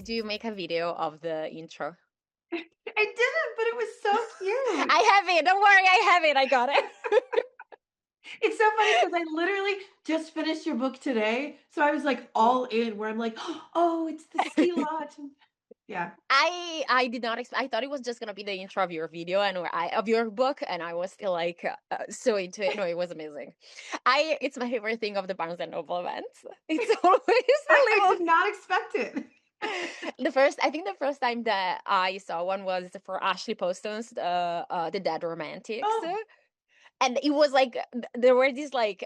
Did you make a video of the intro? I didn't, but it was so cute. I have it. Don't worry, I have it. I got it. It's so funny because I literally just finished your book today, so I was, like, all in where I'm like, "Oh, it's the ski lodge." Yeah. I did not expect. I thought it was just gonna be the intro of your video and where I of your book, and I was still like so into it. No, it was amazing. I It's my favorite thing of the Barnes and Noble events. It's always I the did not expect it. I think the first time that I saw one was for Ashley Poston's The Dead Romantics. Oh. And it was like there were these like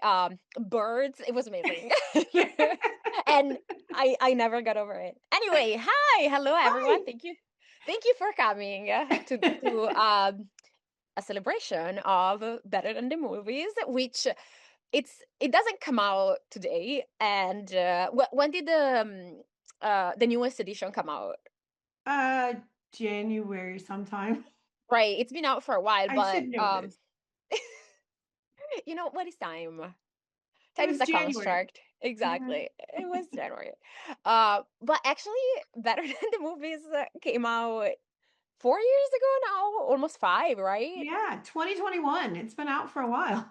birds. It was amazing. And I never got over it. Anyway, hi, hello everyone. Hi. Thank you for coming to a celebration of Better Than the Movies, which it doesn't come out today. And when did the newest edition come out? Uh, January sometime. Right, it's been out for a while, I but should know this. you know what is time? It Time is was a January. construct. Mhm. Exactly. It was January. But actually, Better Than the Movies came out 4 years ago now, almost five, right? Yeah, 2021. It's been out for a while.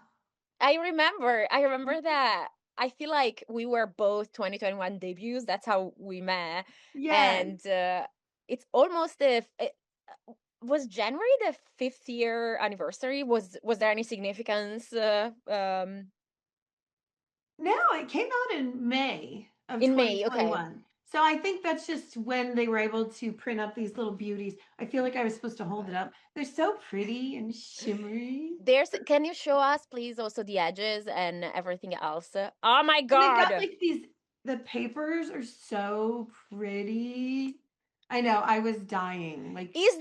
I remember that. I feel like we were both 2021 debuts. That's how we met. Yes. And it's almost was January the fifth year anniversary? Was there any significance No, it came out in May of in May? Okay. 2021. So I think that's just when they were able to print up these little beauties. I feel like I was supposed to hold it up. They're so pretty and shimmery. Can you show us please also the edges and everything else? Oh my And they've got god. like these the papers are so pretty. I know, I was dying. Like Does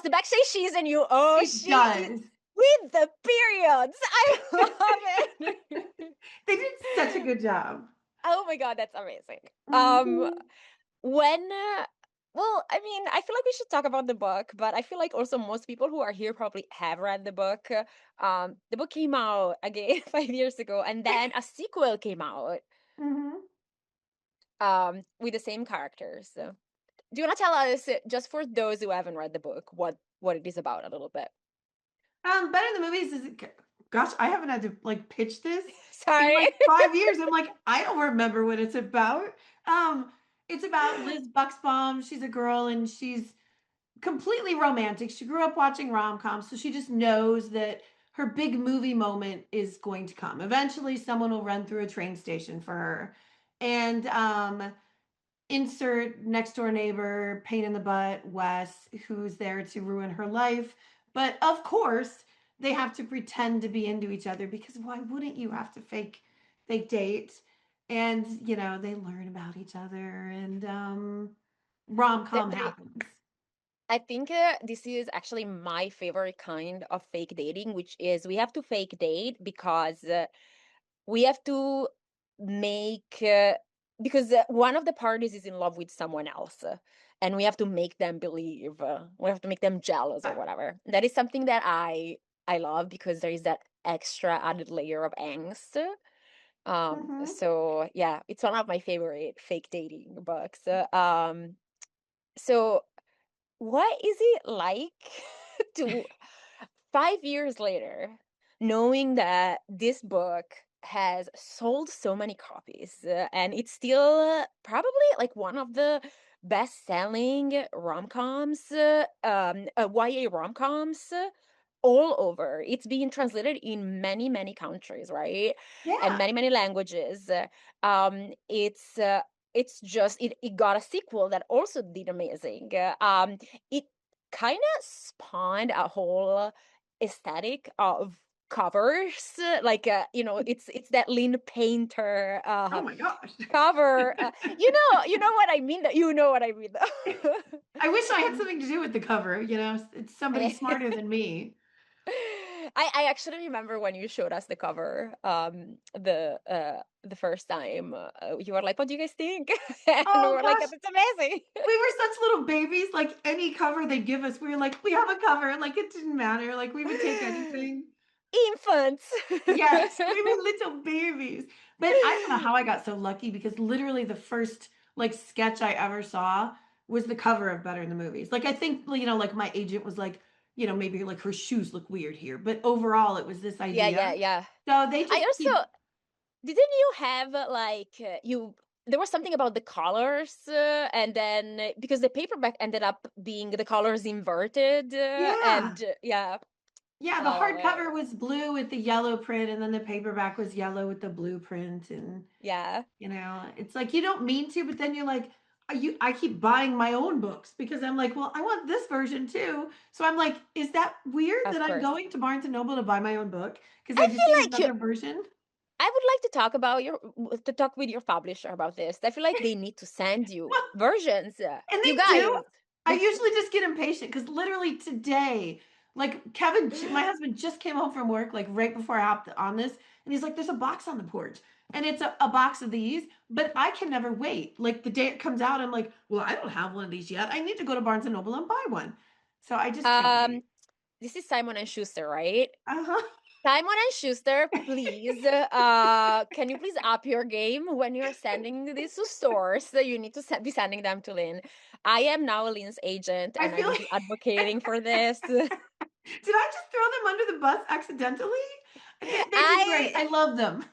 the back say she's and you? Oh, it she is does. with the periods. I love it. They did such a good job. Oh my god, that's amazing. Mhm. When well, I mean, I feel like we should talk about the book, but I feel like also most people who are here probably have read the book. The book came out again 5 years ago, and then a sequel came out Mhm. with the same characters. So, do you want to tell us, just for those who haven't read the book, what it is about a little bit? Better than the movies is gosh, I haven't had to, like, pitch this in, Sorry. like, 5 years. I'm like, "I don't remember what it's about." Um, it's about Liz Buxbaum. She's a girl, and she's completely romantic. She grew up watching rom-coms, so she just knows that her big movie moment is going to come. Eventually, someone will run through a train station for her, and, insert next door neighbor, pain in the butt, Wes, who's there to ruin her life. But of course, they have to pretend to be into each other because why wouldn't you have to fake date? And they learn about each other and rom-com There happens. I think this is actually my favorite kind of fake dating, which is we have to fake date because we have to make because one of the parties is in love with someone else, and we have to make them believe. We have to make them jealous or Uh, whatever. That is something that I love because there is that extra added layer of angst. mhm. So yeah, it's one of my favorite fake dating books. So what is it like to 5 years later, knowing that this book has sold so many copies, and it's still probably like one of the best-selling rom-coms, YA rom-coms all over. It's being translated in many, many countries, right? And Yeah. many, many languages. It's just it got a sequel that also did amazing. It kind of spawned a whole aesthetic of covers, like it's that Lynn Painter Oh my gosh. cover. You know what I mean. You know what I mean. I wish I had something to do with the cover, it's somebody smarter than me. I actually remember when you showed us the cover, the first time, you were like, "What do you guys think?" And we Oh were like, gosh, "It's amazing." we were such little babies, like, any cover they'd give us, we were like, "We have a cover," like, it didn't matter, like, we would take anything. Infants. Yes, we were little babies, but I don't know how I got so lucky because literally the first, like, sketch I ever saw was the cover of Better in the Movies. Like, I think, like my agent was like, maybe like her shoes look weird here, but overall it was this Yeah, idea. yeah, yeah. So they I just keep. also didn't you have, you there was something about the colors, and then because the paperback ended up being the colors inverted, Yeah. and yeah. Yeah, the Uh, hardcover was blue with the yellow print, and then the paperback was yellow with the blue print, and yeah. it's like you don't mean to, but then you're like, I keep buying my own books because I'm like, well, I want this version too. So I'm like, is that weird that Of I'm course. going to Barnes and Noble to buy my own book because I I just feel need like you another version? I would like to talk about to talk with your publisher about this. I feel like they need to send you Well, versions. and You they do. guys. I usually just get impatient because literally today, like my husband just came home from work, like right before I hopped on this, and he's like, "There's a box on the porch." And it's a box of these, but I can never wait. Like the day it comes out, I'm like, well, I don't have one of these yet. I need to go to Barnes and Noble and buy one. So I just can't um, wait. this is Simon and Schuster, right? Uh-huh. Simon and Schuster, please, can you please up your game when you're sending these to stores? You need to be sending them to Lynn. I am now Lynn's agent, I and I feel will be like advocating for this. did I just throw them under the bus accidentally? They'd be great. I I love them.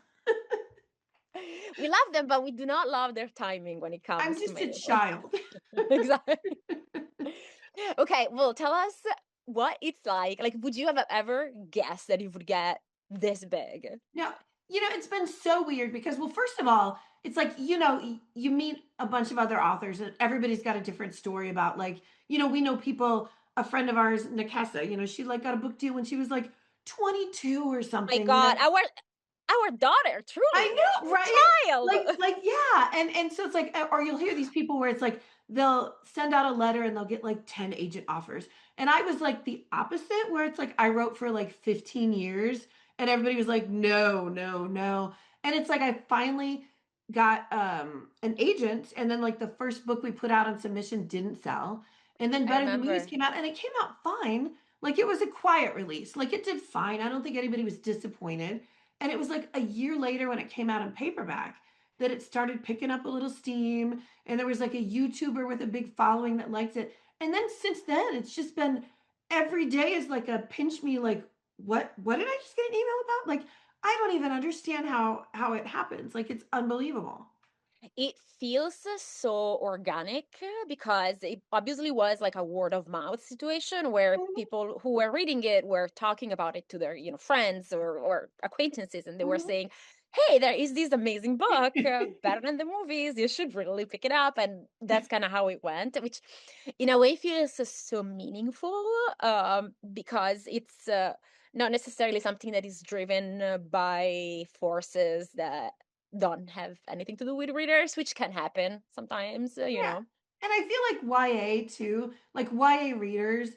we love them, but we do not love their timing when it I'm comes to just a mail. child. Exactly. Okay, well, tell us what it's like. Like, would you have ever guessed that you would get this big? Now, it's been so weird because, well, first of all, it's like, you meet a bunch of other authors and everybody's got a different story about, like, we know people, a friend of ours, Nakessa, she like got a book deal when she was like 22 or My something, God, our daughter, I truly, know, she's right? a child. Like, yeah, and so it's like, or you'll hear these people where it's like they'll send out a letter and they'll get like 10 agent offers. And I was like the opposite, where it's like I wrote for like 15 years and everybody was like, no, no, no. And it's like I finally got an agent, and then like the first book we put out on submission didn't sell. And then I Better the Movies remember. came out and it came out fine. Like it was a quiet release. Like it did fine. I don't think anybody was disappointed. And it was like a year later when it came out in paperback that it started picking up a little steam. And there was like a YouTuber with a big following that liked it. And then since then, it's just been every day is like a pinch me, like, what did I just get an email about? Like, I don't even understand how it happens. Like it's unbelievable. It feels so organic, because it obviously was like a word of mouth situation where Mhm, people who were reading it were talking about it to their, friends or acquaintances, and they were mhm. saying, "Hey, there is this amazing book, better than the movies. You should really pick it up." And that's kind of how it went, which in a way feels so meaningful, because it's not necessarily something that is driven by forces that don't have anything to do with readers, which can happen sometimes, Yeah. And I feel like YA too, like YA readers,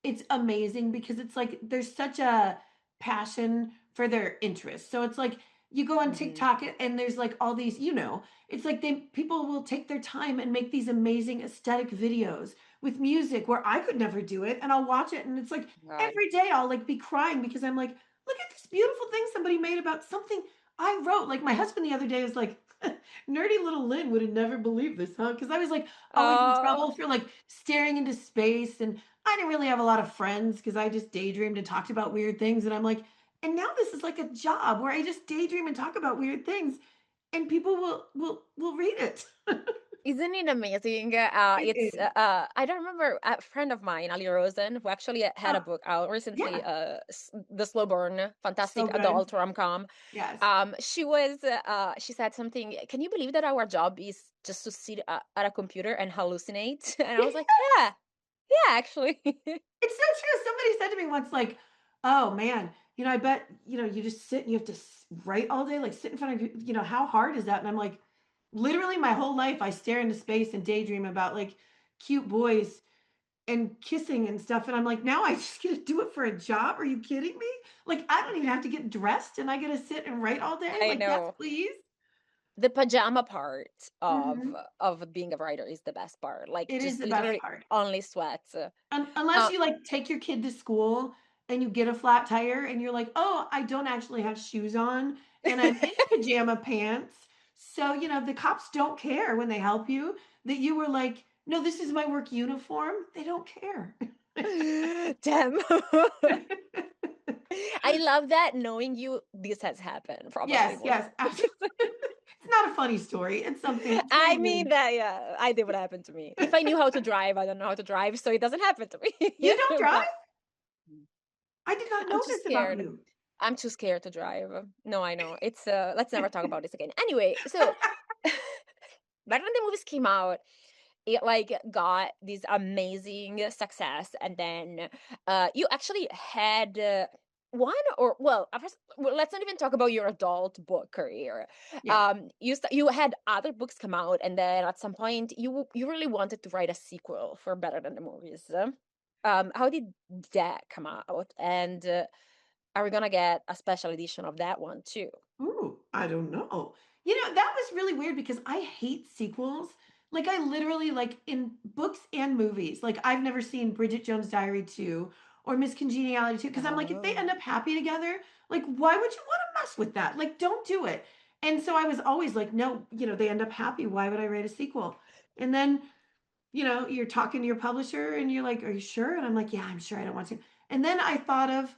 it's amazing because it's like there's such a passion for their interests. So it's like you go on Mhm. TikTok and there's like all these, it's like people will take their time and make these amazing aesthetic videos with music where I could never do it. And I'll watch it and it's like God. every day I'll like be crying because I'm like, look at this beautiful thing somebody made about something I wrote. Like my husband the other day was like, nerdy little Lynn would have never believed this, huh? Because I was like always in Oh, trouble for like staring into space, and I didn't really have a lot of friends because I just daydreamed and talked about weird things. And I'm like, and now this is like a job where I just daydream and talk about weird things, and people will read it. isn't it amazing? It It's is. I don't remember a friend of mine, Ali Rosen, who actually had a Oh, book out recently, yeah, The Slow Burn, so fantastic good. adult rom-com. Yes. She said something. Can you believe that our job is just to sit at a computer and hallucinate? And I was like, yeah, yeah, actually. It's so true. Somebody said to me once, like, "Oh man, I bet you just sit and you have to write all day, like sit in front of you. How hard is that?" And I'm like, literally, my whole life, I stare into space and daydream about like cute boys and kissing and stuff. And I'm like, now I just get to do it for a job. Are you kidding me? Like, I don't even have to get dressed, and I get to sit and write all day. I Like, yes, know. please. The pajama part Hmm. of being a writer is the best part, like, It is just the best literally part. only sweats. Unless Uh, you, like, take your kid to school and you get a flat tire and you're like, "Oh, I don't actually have shoes on and I'm in pajama pants." So, the cops don't care when they help you that you were, like, "No, this is my work uniform." They don't care. Damn. I love that knowing you, this has happened probably Yes, more. yes, absolutely. It's not a funny story. It's something it's I really, mean really that, yeah, I did what happened to me. If I knew how to drive, I don't know how to drive, so it doesn't happen to me. You don't drive? But I did not I'm know too this about scared. you. I'm too scared to drive. No, I know. It's let's never talk about this again. Anyway, so back when the movies came out, it like got this amazing success, and then you actually had one or well, first, well, let's not even talk about your adult book career. Yeah. You had other books come out, and then at some point you really wanted to write a sequel for Better Than the Movies. How did that come out? And are we gonna get a special edition of that one too? Ooh, I don't know. You know, that was really weird because I hate sequels. Like I literally like in books and movies. Like I've never seen Bridget Jones' Diary 2 or Miss Congeniality 2 because I'm like if they Oh. end up happy together, like why would you want to mess with that? Like don't do it. And so I was always like no, they end up happy. Why would I write a sequel? And then, you're talking to your publisher and you're like, "Are you sure?" And I'm like, "Yeah, I'm sure. I don't want to." And then I thought of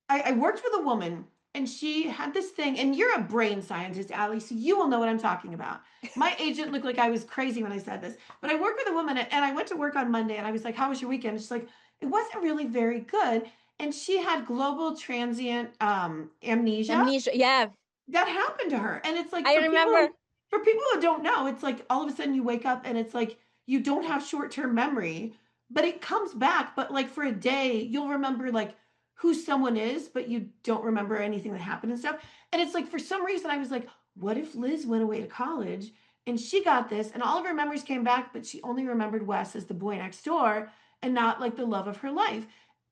I worked with a woman and she had this thing, and you're a brain scientist, Ali, so you will know what I'm talking about. My agent looked like I was crazy when I said this, but I worked with a woman and I went to work on Monday and I was like, "How was your weekend?" She's like, "It wasn't really very good." And she had global transient amnesia Amnesia, yeah, that happened to her. And it's like I remember. for people who don't know, it's like all of a sudden you wake up and it's like you don't have short-term memory, but it comes back, but like for a day, you'll remember like who someone is, but you don't remember anything that happened and stuff. And it's like for some reason I was like, what if Liz went away to college and she got this and all of her memories came back, but she only remembered Wes as the boy next door and not like the love of her life.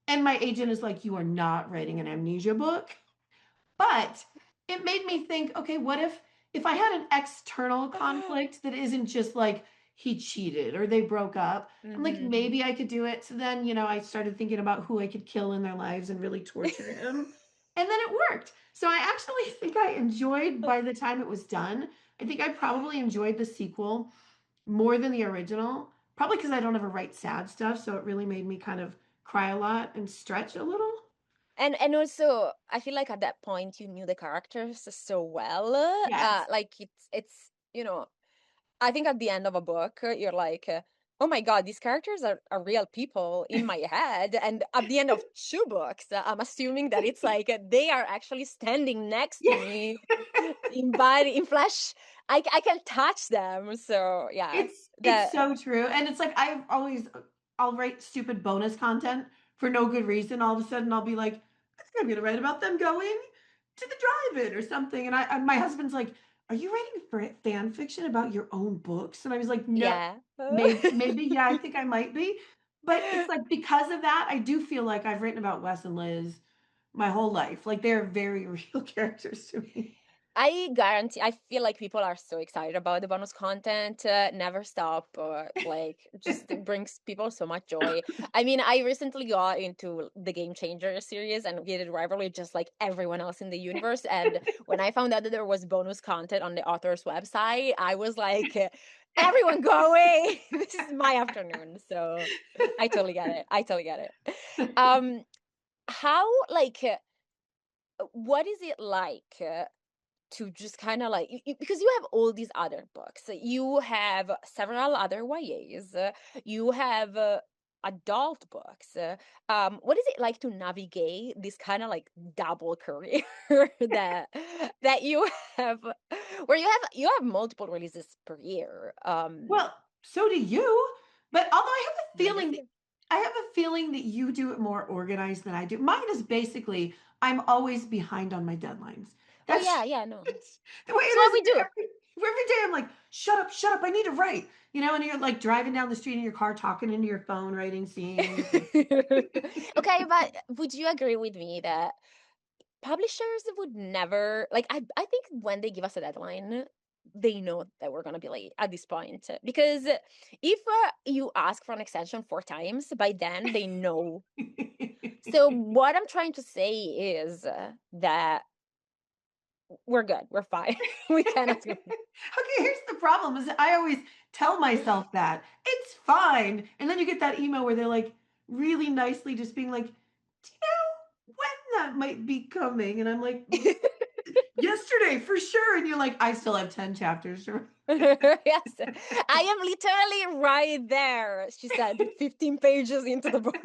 And my agent is like, you are not writing an amnesia book. But it made me think, okay, what if I had an external conflict that isn't just like he cheated or they broke up? I'm like, Mhm. maybe I could do it. So then, I started thinking about who I could kill in their lives and really torture him. And then it worked. So I actually think I enjoyed by the time it was done. I think I probably enjoyed the sequel more than the original, probably because I don't ever write sad stuff. So it really made me kind of cry a lot and stretch a little. And also, I feel like at that point you knew the characters so well. Yes. Like it's I think at the end of a book, you're like, oh my God, these characters are real people in my head. And at the end of two books, I'm assuming that it's like they are actually standing next to Yeah. me in body, in flesh. I can touch them. So yeah, It's that so true, and it's like I'll write stupid bonus content for no good reason. All of a sudden, I'll be like, "I think I'm gonna write about them going to the drive-in or something," and my husband's like, "Are you writing fan fiction about your own books?" And I was like, "No, yeah. maybe, yeah, I think I might be." But it's like because of that, I do feel like I've written about Wes and Liz my whole life. Like, they're very real characters to me. I guarantee I feel like people are so excited about the bonus content, never stop, like, just it brings people so much joy. I mean, I recently got into the Game Changer series and Gated Rivalry just like everyone else in the universe, and when I found out that there was bonus content on the author's website, I was like, "Everyone go away! This is my afternoon." So, I totally get it, I totally get it. How like, what is it like, to just kind of like because you have all these other books, you have several other YAs, you have adult books. What is it like to navigate this kind of like double career that you have, where you have multiple releases per year? Well, so do you, but although I guess so. I have a feeling that you do it more organized than I do. Mine is basically I'm always behind on my deadlines. Oh That's yeah, yeah, no, it's the way it it's what is we do. every day I'm like, shut up, I need to write." And you're like driving down the street in your car, talking into your phone, writing scenes. Okay, but would you agree with me that publishers would never like I think when they give us a deadline, they know that we're gonna be late at this point. Because if you ask for an extension 4 times, by then they know. So what I'm trying to say is that we're good, we're fine. We cannot. Okay, here's the problem is I always tell myself that. It's fine. And then you get that email where they're like really nicely just being like, "Do you know when that might be coming?" And I'm like, "Yesterday for sure." And you're like, "I still have 10 chapters to read." Yes, I am literally right there, she said, 15 pages into the book.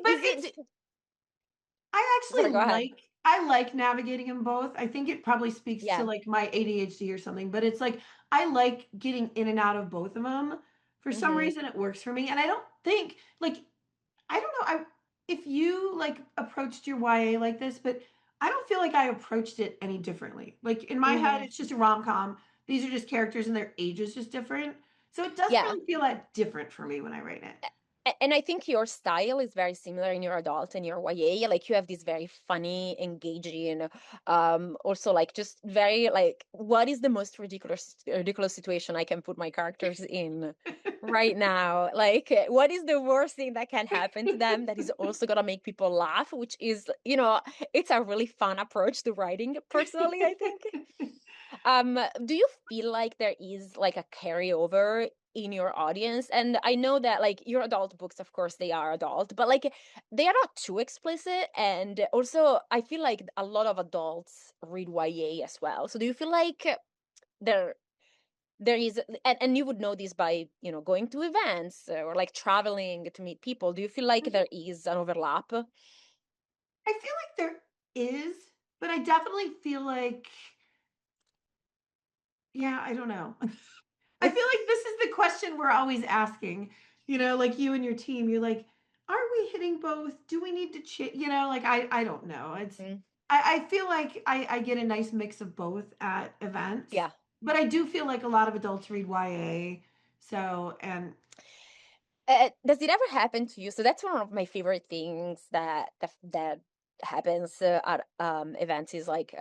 But Is it's it I sorry, go actually ahead. I like navigating them both. I think it probably speaks to, Yeah. like, my ADHD or something, but it's like, I like getting in and out of both of them. For some Mhm, reason, it works for me, and I don't think like, I don't know, I if you, like, approached your YA like this, but I don't feel like I approached it any differently. Like, in my head, mhm. it's just a rom-com. These are just characters and their age is just different. So it doesn't Yeah. really feel that different for me when I write it. And I think your style is very similar in your adult and your YA. Like you have this very funny, engaging, also like just very like what is the most ridiculous situation I can put my characters in right now? Like what is the worst thing that can happen to them that is also gonna make people laugh, which is, it's a really fun approach to writing personally, I think. Do you feel like there is like a carryover in your audience? And I know that like your adult books, of course, they are adult, but like they are not too explicit. And also, I feel like a lot of adults read YA as well. So do you feel like there there is, and you would know this by going to events or like traveling to meet people? Do you feel like Mhm. there is an overlap? I feel like there is, but I definitely feel like yeah, I don't know. I feel like this is the question we're always asking, like you and your team. You're like, "Are we hitting both? Do we need to like I don't know. Mm, I feel like I get a nice mix of both at events, yeah. but I do feel like a lot of adults read YA. So, and Does it ever happen to you? So that's one of my favorite things that happens at events is like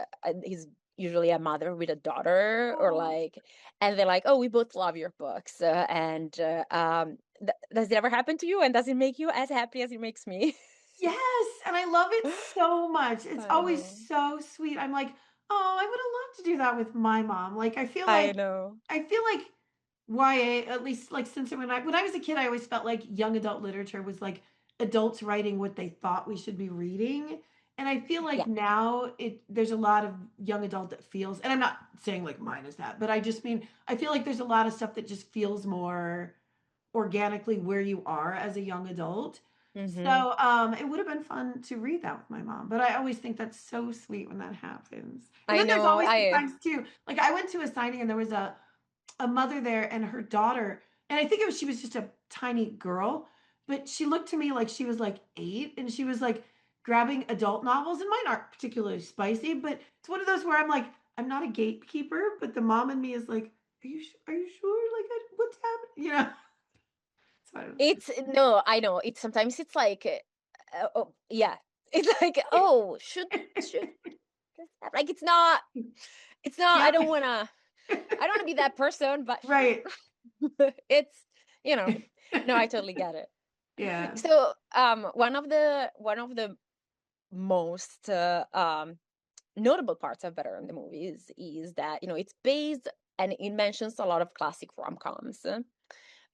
is usually a mother with a daughter or oh, like, and they're like, "Oh, we both love your books," and does it ever happen to you? And does it make you as happy as it makes me? yes, and I love it so much. It's I always know, so sweet. I'm like, "Oh, I would have loved to do that with my mom." Like, I know. I feel like YA, at least, like, since when I was a kid, I always felt like young adult literature was, like, adults writing what they thought we should be reading, and I feel like Yeah. now there's a lot of young adult that feels and I'm not saying, like, mine is that, but I just mean, I feel like there's a lot of stuff that just feels more organically where you are as a young adult. Hmm. So, it would have been fun to read that with my mom, but I always think that's so sweet when that happens. And I then there's know. always the I times too, like I went to a signing and there was a mother there and her daughter, and I think she was just a tiny girl, but she looked to me like she was like 8 and she was like grabbing adult novels and mine aren't particularly spicy, but it's one of those where I'm like, I'm not a gatekeeper, but the mom in me is like, are you sure? Like, what's happening? So I don't It's no, I know. It's sometimes it's like, oh yeah, it's like, oh, should this like it's not. I Yep. don't wanna. I don't wanna be that person, but Right. sure. It's you know. No, I totally get it. Yeah. So, one of the most notable parts of Better in the Movies is that it's based and it mentions a lot of classic rom-coms.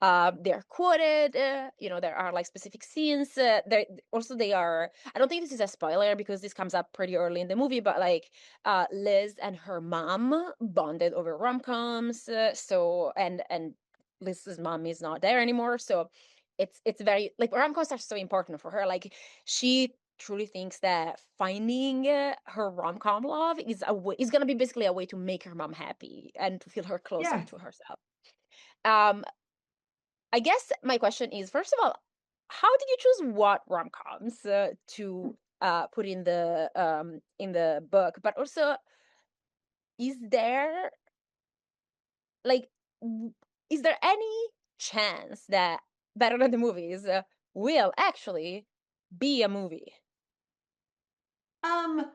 They're quoted, there are like specific scenes. There also they are. I don't think this is a spoiler because this comes up pretty early in the movie, but like Liz and her mom bonded over rom-coms. So and Liz's mom is not there anymore, so it's very like rom-coms are so important for her. Like she truly thinks that finding her rom-com love is gonna be basically a way to make her mom happy and to feel her closer Yeah. to herself. Um, I guess my question is, first of all, how did you choose what rom-coms to put in the book? But also, is there like w- is there any chance that Better Than the Movies will actually be a movie? Um,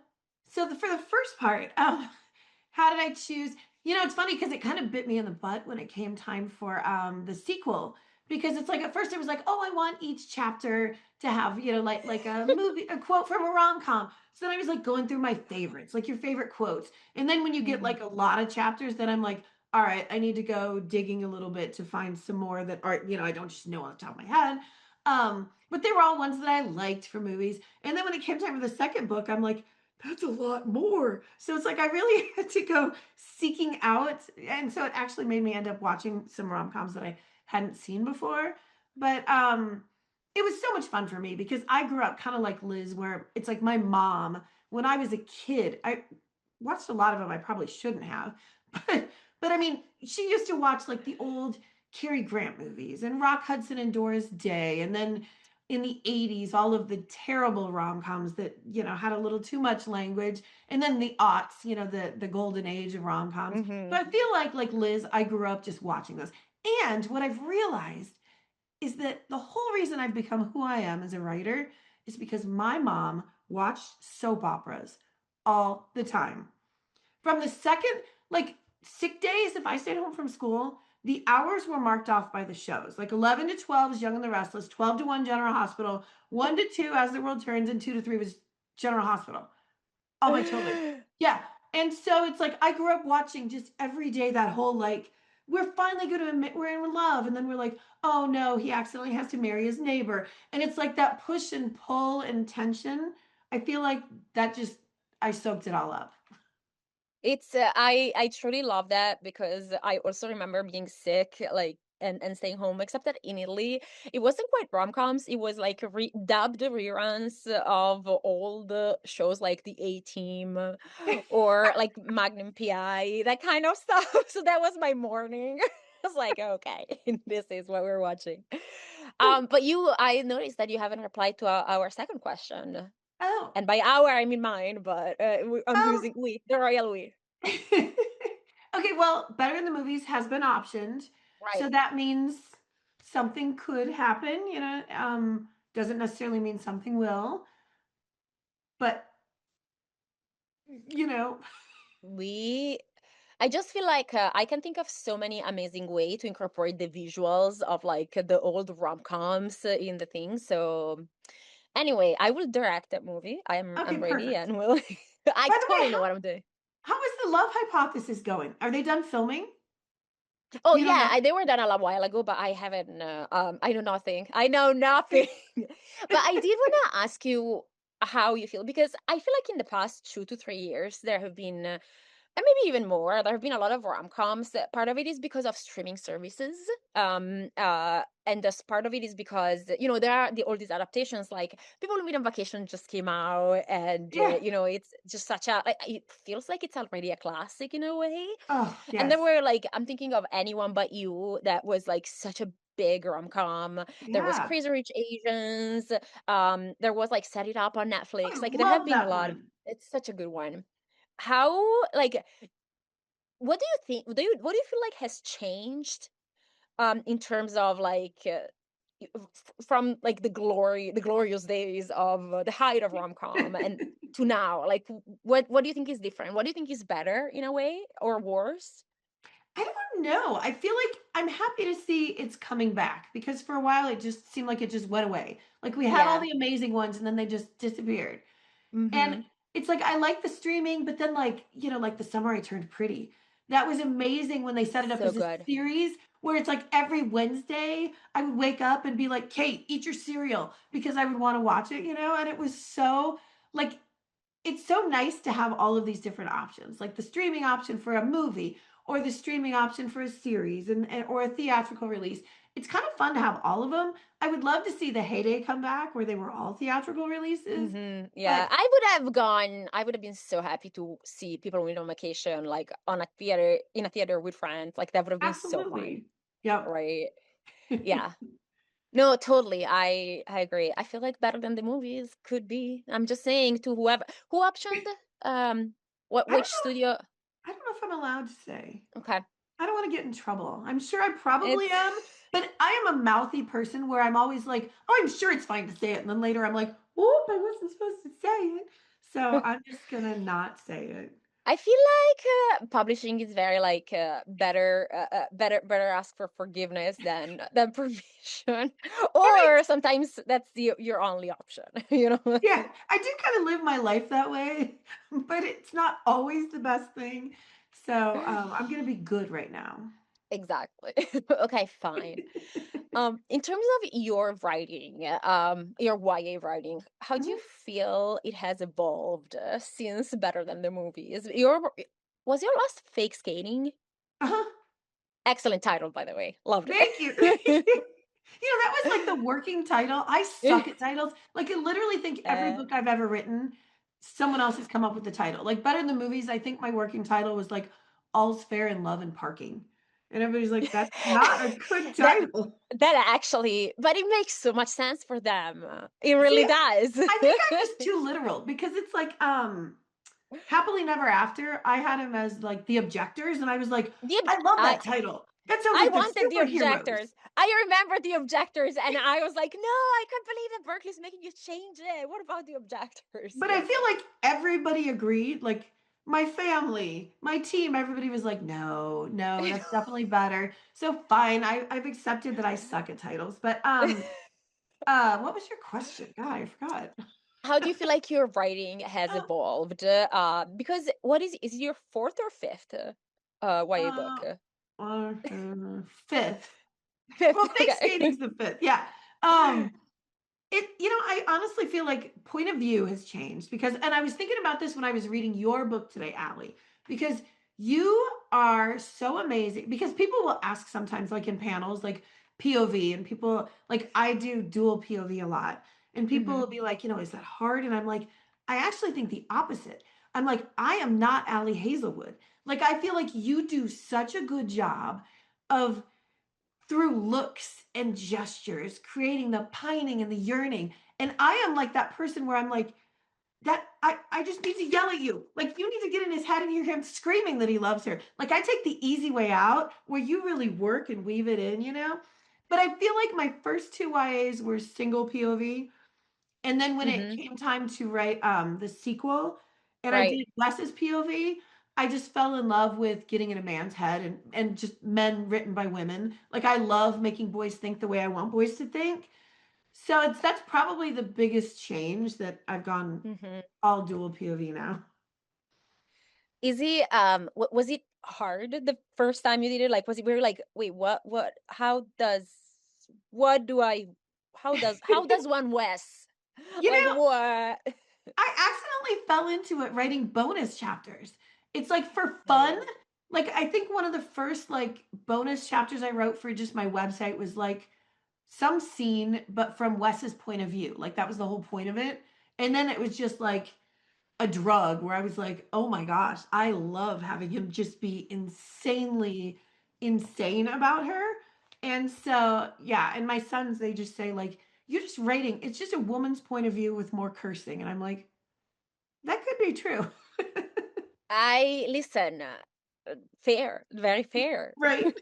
so for the first part, how did I choose? It's funny because it kind of bit me in the butt when it came time for the sequel because it's like at first it was like, oh, I want each chapter to have, like a movie, a quote from a rom-com. So then I was like going through my favorites, like your favorite quotes. And then when you get Mhm. like a lot of chapters, then I'm like, all right, I need to go digging a little bit to find some more that are, I don't just know on the top of my head. But they were all ones that I liked for movies. And then when it came time for the second book, I'm like, that's a lot more. So it's like I really had to go seeking out. And so it actually made me end up watching some rom-coms that I hadn't seen before. But it was so much fun for me because I grew up kind of like Liz, where it's like my mom, when I was a kid, I watched a lot of them I probably shouldn't have. But I mean, she used to watch like the old Cary Grant movies and Rock Hudson and Doris Day, and then in the 80s, all of the terrible rom-coms that, had a little too much language, and then the aughts, the golden age of rom-coms. So Mhm. I feel like Liz, I grew up just watching those. And what I've realized is that the whole reason I've become who I am as a writer is because my mom watched soap operas all the time. From the second, like sick days, if I stayed home from school, the hours were marked off by the shows. Like 11 to 12 is Young and the Restless, 12 to 1 General Hospital, 1 to 2 As the World Turns, and 2 to 3 was General Hospital. All my children. Yeah. And so it's like I grew up watching just every day that whole like we're finally going to admit we're in love, and then we're like, oh no, he accidentally has to marry his neighbor, and it's like that push and pull and tension. I feel like that just I soaked it all up. It's I truly love that because I also remember being sick, like, and staying home, except that in Italy, it wasn't quite rom-coms, it was like dubbed reruns of old shows like The A-Team or like Magnum PI, that kind of stuff. So that was my morning. I was like, okay, this is what we're watching. But I noticed that you haven't replied to our second question. Oh, And by our, I mean mine, but I'm um, using we, the royal we. okay, well, Better in the Movies has been optioned, Right. so that means something could happen, doesn't necessarily mean something will, but, you know We I just feel like I can think of so many amazing way to incorporate the visuals of like the old rom-coms in the thing. So anyway, I will direct that movie. I'm Okay, ready perfect. and will I By the way, totally know what I'm doing. how is The Love Hypothesis going? Are they done filming? Oh You don't yeah, know? they were done a while ago, but I haven't. I know nothing. I know nothing. But I did want to ask you how you feel because I feel like in the past 2 to 3 years there have been, and maybe even more, there have been a lot of rom-coms. That part of it is because of streaming services, and this part of it is because there are all these adaptations. Like People Who Meet on Vacation just came out, and Yeah. it's just such a. It feels like it's already a classic in a way. Oh, And there yes. were like I'm thinking of Anyone But You, that was like such a big rom-com. There was Yeah. Crazy Rich Asians. There was like Set It Up on I Netflix. Like there have love been a that lot. one. It's such a good one. How like what do you think? What do you feel like has changed in terms of like from like the glorious days of the height of rom-com and to now? Like what do you think is different? What do you think is better in a way or worse? I don't know. I feel like I'm happy to see it's coming back because for a while it just seemed like it just went away. Like we had all Yeah. the amazing ones and then they just disappeared. And Mhm. it's like I like the streaming, but then like, like The Summer I Turned Pretty. That was amazing when they set it up So as a good. series where it's like every Wednesday I would wake up and be like, "Kate, eat your cereal," because I would want to watch it, and it was so like it's so nice to have all of these different options, like the streaming option for a movie or the streaming option for a series and or a theatrical release. It's kind of fun to have all of them. I would love to see the heyday come back where they were all theatrical releases, Mhm. Yeah, but I would have been so happy to see People Went on Vacation, like, on a theater in a theater with friends, like, that would have been so fun, absolutely. Yep. right? Yeah. No, totally, I agree. I feel like better than the movies could be. I'm just saying to whoever who optioned, I don't which know studio. I don't know if I'm allowed to say. Okay. I don't wanna get in trouble. I'm sure I probably It's am, but I am a mouthy person where I'm always like, "Oh, I'm sure it's fine to say it," and then later I'm like, "Oop, I wasn't supposed to say it." So, I'm just gonna not say it. I feel like publishing is very like better ask for forgiveness than permission, I mean, or sometimes that's your only option. You know. yeah, I do kinda live my life that way, but it's not always the best thing. So, I'm gonna be good right now. Exactly. Okay, fine. In terms of your writing, your YA writing, how do you Mhm. feel it has evolved since Better Than the Movies? Was your last fake skating? Uh-huh. Excellent title, by the way. Loved Thank you. it. That was, like, the working title. I suck at titles. Like, I literally think every Uh, book I've ever written, someone else has come up with the title. Like, Better Than Movies, I think my working title was, like, All's Fair in Love and Parking. And everybody's like, "That's not a good that title." that actually, but it makes so much sense for them. It See, really does. I think I'm just too literal because it's like, Happily Never After, I had him as, like, The Objectors, and I was like, The "I obj- love that title. That sounds I like they're wanted the superheroes." objectors. I remember the objectors, and I was like, "No, I can't believe that Berkeley's making you change it. What about the objectors?" But I Yes. feel like everybody agreed, like, my family, my team, everybody was like, "No, no, that's definitely better." So fine, I've accepted that I suck at titles, but, what was your question? God, I forgot. How do you feel like your writing has evolved? Because what is it your fourth or fifth YA book? Uh, 5th. Fifth. Well, fake Okay. skating's the 5th, yeah. Um, I honestly feel like point of view has changed because and I was thinking about this when I was reading your book today, Allie, because you are so amazing because people will ask sometimes, like in panels, like POV, and people like I do dual POV a lot. And people Hmm. will be like, is that hard? And I'm like, I actually think the opposite. I'm like, I am not Ali Hazelwood. Like, I feel like you do such a good job of through looks and gestures, creating the pining and the yearning. And I am like that person where I'm like, I just need to yell at you. Like you need to get in his head and hear him screaming that he loves her. Like I take the easy way out where you really work and weave it in. But I feel like my first two YAs were single POV. And then when it Hmm. came time to write, the sequel, and I Right. did Wes's POV, I just fell in love with getting in a man's head and just men written by women. Like, I love making boys think the way I want boys to think. So that's probably the biggest change that I've gone Hmm. all dual POV now. Is it was it hard the first time you did it? Like was it very like, wait, what what do I how does one Wes? You Like know, what? I accidentally fell into it writing bonus chapters. It's like for fun. Mm. Like, I think one of the first, like, bonus chapters I wrote for just my website was like some scene, but from Wes's point of view. Like, that was the whole point of it. And then it was just like a drug where I was like, oh my gosh, I love having him just be insanely insane about her. And so, yeah, and my sons, they just say, like, you're just writing, it's just a woman's point of view with more cursing. And I'm like, that could be true. I listen. Fair, very fair. Right.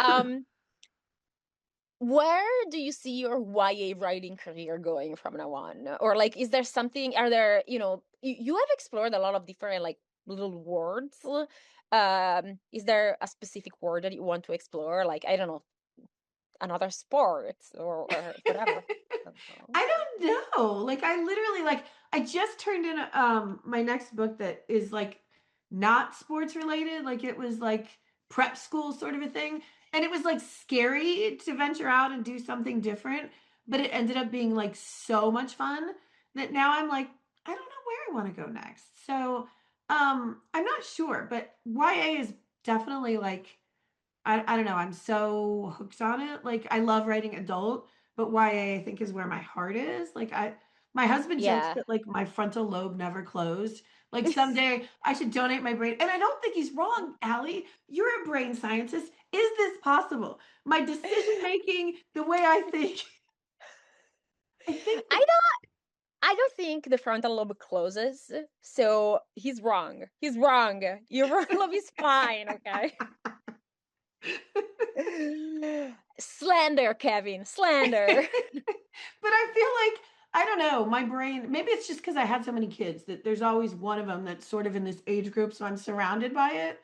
um, where do you see your YA writing career going from now on? Or like, is there something? Are there, you have explored a lot of different like little words. Is there a specific word that you want to explore? Like, I don't know, another sport or whatever. I don't know. I don't know. Like I literally like I just turned in my next book that is like not sports related. Like it was like prep school sort of a thing. And it was like scary to venture out and do something different, but it ended up being like so much fun that now I'm like I don't know where I want to go next. So I'm not sure, but YA is definitely like I don't know, I'm so hooked on it, like, I love writing adult, but YA I think is where my heart is, like, I my husband jokes Yeah. that, like, my frontal lobe never closed, like, someday I should donate my brain and I don't think he's wrong, Allie, you're a brain scientist, is this possible? My decision making, the way I think, I think I don't think the frontal lobe closes, so he's wrong. He's wrong. Your frontal lobe is fine, okay? Slander, Kevin, slander. But I feel like I don't know, my brain maybe it's just because I had so many kids that there's always one of them that's sort of in this age group, so I'm surrounded by it.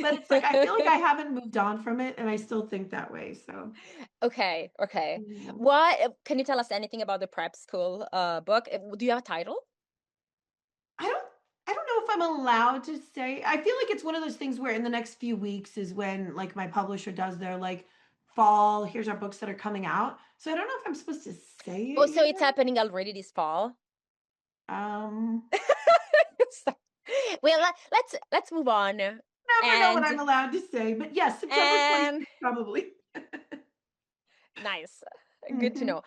But it's like I feel like I haven't moved on from it, and I still think that way, so Okay, okay. yeah. What can you tell us anything about the prep school book? Do you have a title? I don't I don't know if I'm allowed to say. I feel like it's one of those things where in the next few weeks is when like my publisher does their like fall, here's our books that are coming out. So I don't know if I'm supposed to say Oh, it so it's here. happening already this fall? Um, So well, let's move on, never know what and I'm allowed to say, but yes, September and 26th probably. nice, good to Mhm. know.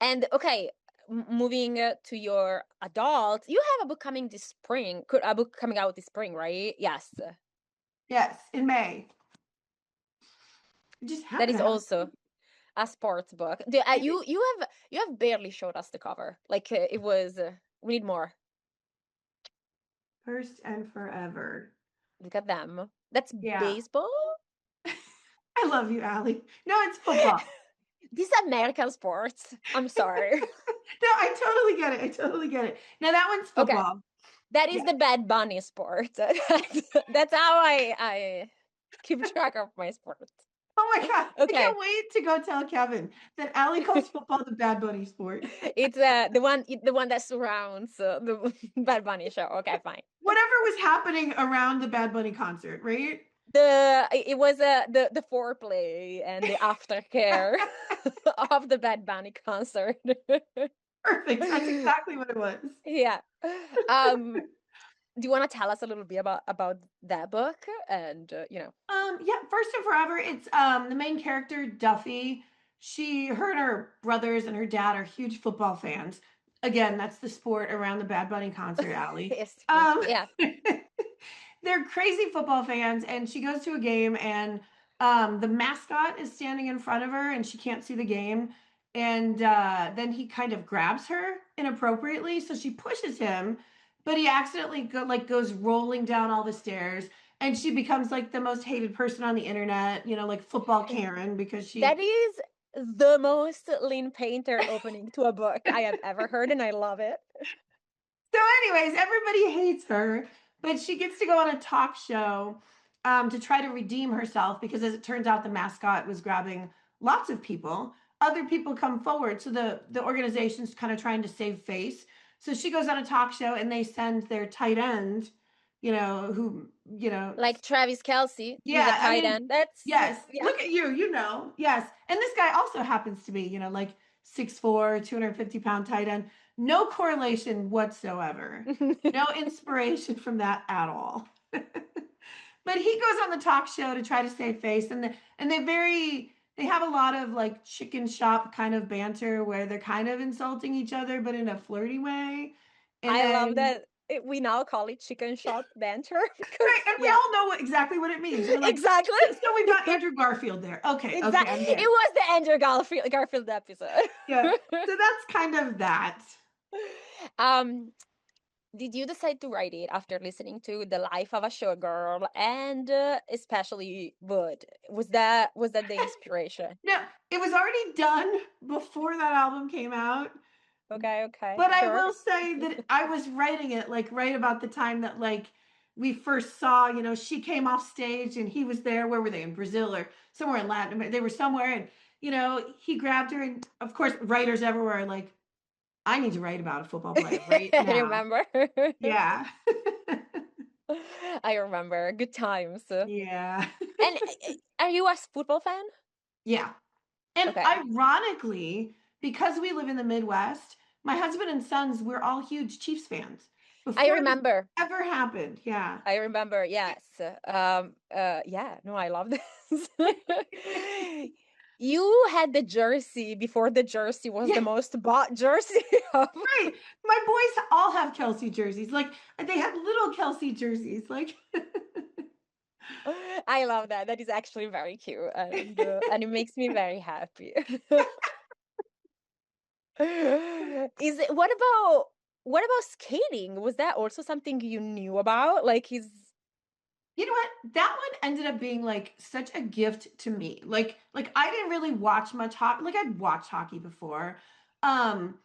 And okay, moving to your adult, you have a book coming this spring. A book coming out this spring, right? Yes, Yes, in May. I just that happen is to have also a sports book. it. You have barely showed us the cover. Like it was. We need more. First and forever. Look at them. That's Yeah. baseball. I love you, Allie. No, it's football. These American sports. I'm sorry. No, I totally get it. I totally get it. Now that one's Okay, football. that is Yeah. the Bad Bunny sport. That's how I keep track of my sports. Oh my god. I Okay, can't wait to go tell Kevin that Allie calls football the Bad Bunny sport. it's the one that surrounds the Bad Bunny show. Okay, fine. Whatever was happening around the Bad Bunny concert, right? It was the foreplay and the aftercare of the Bad Bunny concert. Perfect. That's exactly what it was. Yeah. Um, do you want to tell us a little bit about that book and Yeah, First and Forever, it's the main character, Duffy. Her and her brothers and her dad are huge football fans. Again, that's the sport around the Bad Bunny concert, Alley. yes, Um, yeah. they're crazy football fans, and she goes to a game, and the mascot is standing in front of her, and she can't see the game. And then he kind of grabs her inappropriately, so she pushes him, but he accidentally goes rolling down all the stairs, and she becomes like the most hated person on the internet, like football Karen, because That she is the most Lynn Painter opening to a book I have ever heard, and I love it. So, anyways, everybody hates her, but she gets to go on a talk show to try to redeem herself because, as it turns out, the mascot was grabbing lots of people. Other people come forward, so the organization's kind of trying to save face. So she goes on a talk show, and they send their tight end, who Like Travis Kelsey, he's a yeah, I tight mean, end. That's yes. yeah. Look at you, yes. And this guy also happens to be, like 6'4", 250-pound tight end. No correlation whatsoever. No inspiration from that at all. But he goes on the talk show to try to save face, and they have a lot of like chicken shop kind of banter where they're kind of insulting each other, but in a flirty way. And I love then that we now call it chicken shop banter right, because and we yeah, all know exactly what it means. You're like, exactly. so we've got Andrew Garfield there. Okay, okay, Exactly. I'm It there. was the Andrew Garfield episode. Yeah. So that's kind of that. um, did you decide to write it after listening to The Life of a Showgirl and especially Wood? Was that the inspiration? No, it was already done before that album came out. Okay, okay, But I sure. will say that I was writing it like right about the time that like we first saw, she came off stage and he was there. Where were they? In Brazil or somewhere in Latin America. They were somewhere, and he grabbed her, and of course writers everywhere are like, I need to write about a football player right I now. remember. Yeah. I remember. Good times. And Yeah. are you a football fan? Yeah. And Okay. ironically, because we live in the Midwest, my husband and sons, we're all huge Chiefs fans. I Before this remember. ever happened. Yeah. I remember, yes. Yeah, no, I love this. You had the jersey before the jersey was the Yeah. most bought jersey of Right. My boys all have Kelsey jerseys. Like they have little Kelsey jerseys. Like I love that. That is actually very cute and it makes me very happy. Is it what about skating? Was that also something you knew about? Like is you know what? That one ended up being like such a gift to me. Like I didn't really watch much hockey. Like I'd watched hockey before. Um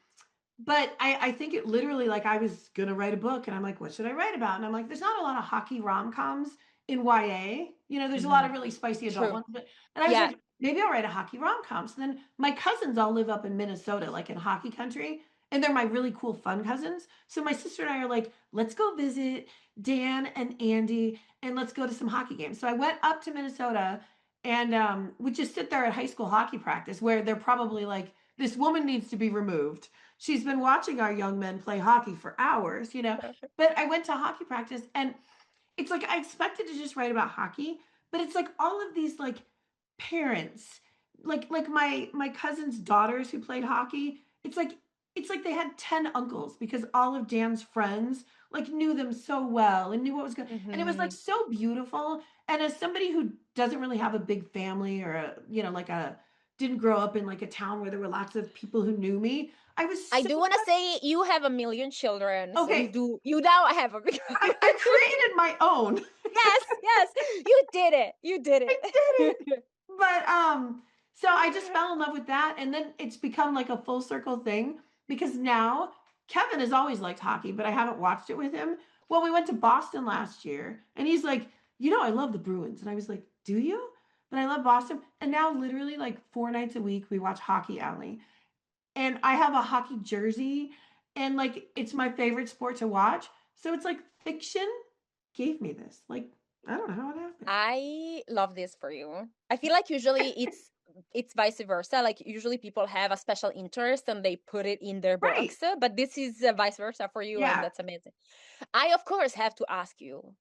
But I think it literally like I was gonna write a book and I'm like, what should I write about? And I'm like, there's not a lot of hockey rom-coms in YA. There's a lot of Mhm. really spicy adult True. ones, and I was Yeah. like, maybe I'll write a hockey rom-com. So then my cousins all live up in Minnesota, like in hockey country. and they're my really cool fun cousins. So my sister and I are like, let's go visit Dan and Andy and let's go to some hockey games. So I went up to Minnesota and we just sit there at high school hockey practice where they're probably like, this woman needs to be removed. She's been watching our young men play hockey for hours, you know. But I went to hockey practice and it's like I expected to just write about hockey, but it's like all of these like parents, like my cousin's daughters who played hockey. It's like they had 10 uncles because all of Dan's friends like knew them so well and knew what was going, and it was like Mhm. so beautiful. And as somebody who doesn't really have a big family or didn't grow up in like a town where there were lots of people who knew me, I was I so do wanna say you have a million children, so okay. you now have a big I created my own. Yes, yes, you did it, you did I did it. it. But, so I just fell in love with that, and then it's become like a full circle thing because now Kevin has always liked hockey, but I haven't watched it with him. Well, we went to Boston last year, and he's like, I love the Bruins. And I was like, do you? But I love Boston. And now, literally, like 4 nights a week, we watch Hockey Alley. And I have a hockey jersey, and like, it's my favorite sport to watch. So it's like fiction gave me this. Like, I don't know how it happened. I love this for you. I feel like usually it's vice versa. Like usually people have a special interest and they put it in their Right. books, but this is vice versa for you, and Yeah. that's amazing. I of course have to ask you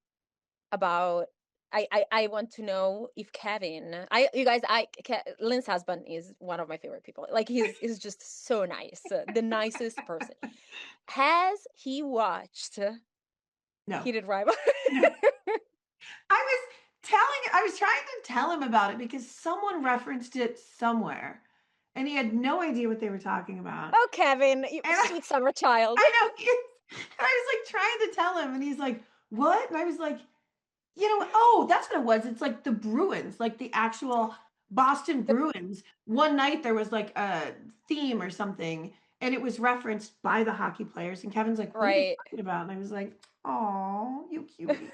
about. I want to know if Kevin, I you guys, Lynn's husband is one of my favorite people. Like he's just so nice, the nicest person. Has he watched No. Heated Rival? No. I was trying to tell him about it because someone referenced it somewhere, and he had no idea what they were talking about. Oh, Kevin, you And sweet summer child. I know, and I was like trying to tell him, and he's like, "What?" And I was like, oh, that's what it was. It's like the Bruins, like the actual Boston The Bruins. One night there was like a theme or something, and it was referenced by the hockey players. And Kevin's like, "What are they right. talking about?" And I was like, "Oh, you cutie."